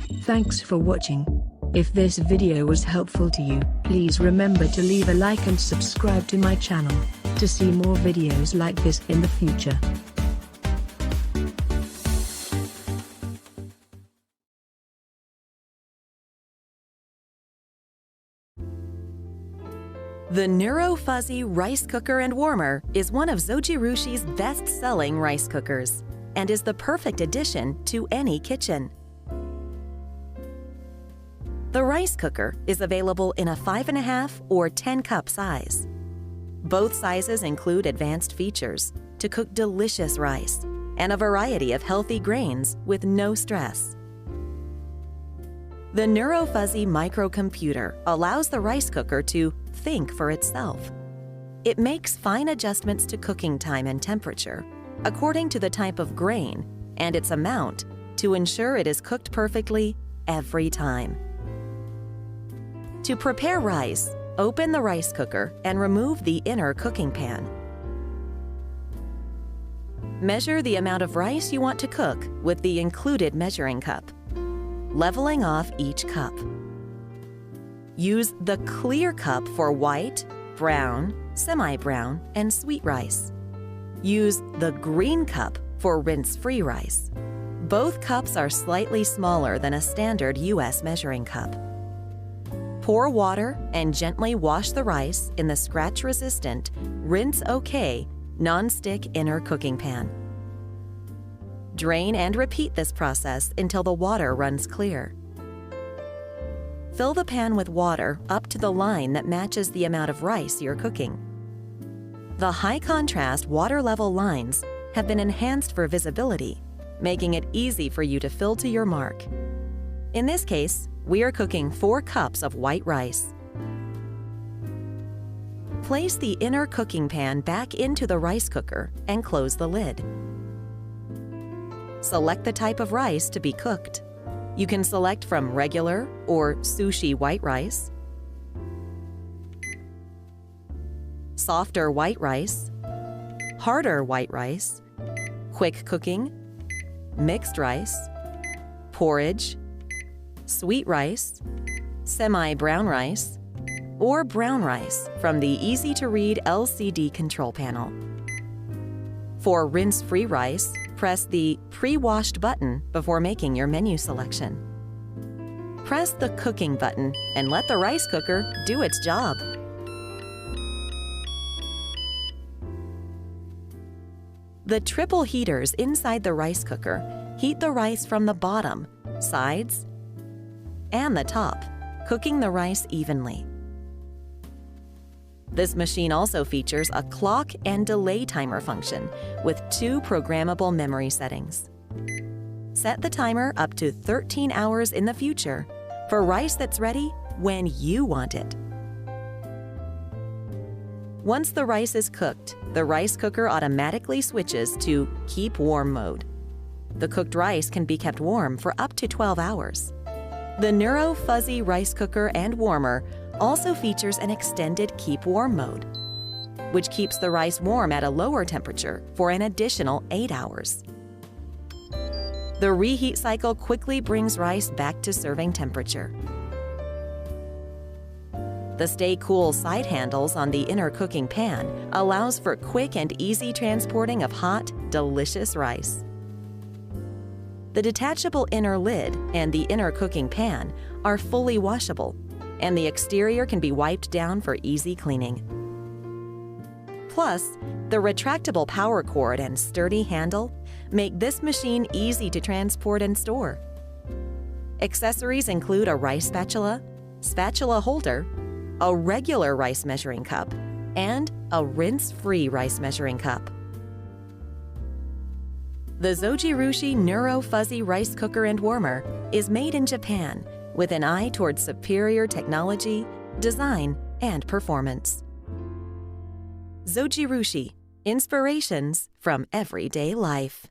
Thanks for watching. If this video was helpful to you, please remember to leave a like and subscribe to my channel to see more videos like this in the future. The Neuro Fuzzy Rice Cooker and Warmer is one of Zojirushi's best-selling rice cookers and is the perfect addition to any kitchen. The rice cooker is available in a 5.5 or 10-cup size. Both sizes include advanced features to cook delicious rice and a variety of healthy grains with no stress. The Neuro Fuzzy microcomputer allows the rice cooker to think for itself. It makes fine adjustments to cooking time and temperature according to the type of grain and its amount to ensure it is cooked perfectly every time. To prepare rice, open the rice cooker and remove the inner cooking pan. Measure the amount of rice you want to cook with the included measuring cup, leveling off each cup. Use the clear cup for white, brown, semi-brown, and sweet rice. Use the green cup for rinse-free rice. Both cups are slightly smaller than a standard US measuring cup. Pour water and gently wash the rice in the scratch-resistant, rinse-okay, non-stick inner cooking pan. Drain and repeat this process until the water runs clear. Fill the pan with water up to the line that matches the amount of rice you're cooking. The high-contrast water-level lines have been enhanced for visibility, making it easy for you to fill to your mark. In this case, we are cooking 4 cups of white rice. Place the inner cooking pan back into the rice cooker and close the lid. Select the type of rice to be cooked. You can select from regular or sushi white rice, softer white rice, harder white rice, quick cooking, mixed rice, porridge, sweet rice, semi-brown rice, or brown rice from the easy-to-read LCD control panel. For rinse-free rice, press the Pre-Washed button before making your menu selection. Press the Cooking button and let the rice cooker do its job. The triple heaters inside the rice cooker heat the rice from the bottom, sides, and the top, cooking the rice evenly. This machine also features a clock and delay timer function with 2 programmable memory settings. Set the timer up to 13 hours in the future for rice that's ready when you want it. Once the rice is cooked, the rice cooker automatically switches to Keep Warm mode. The cooked rice can be kept warm for up to 12 hours. The Neuro Fuzzy Rice Cooker and Warmer also features an extended Keep Warm mode, which keeps the rice warm at a lower temperature for an additional 8 hours. The reheat cycle quickly brings rice back to serving temperature. The Stay Cool side handles on the inner cooking pan allows for quick and easy transporting of hot, delicious rice. The detachable inner lid and the inner cooking pan are fully washable, and the exterior can be wiped down for easy cleaning. Plus, the retractable power cord and sturdy handle make this machine easy to transport and store. Accessories include a rice spatula, spatula holder, a regular rice measuring cup, and a rinse-free rice measuring cup. The Zojirushi Neuro Fuzzy Rice Cooker and Warmer is made in Japan with an eye towards superior technology, design, and performance. Zojirushi, inspirations from everyday life.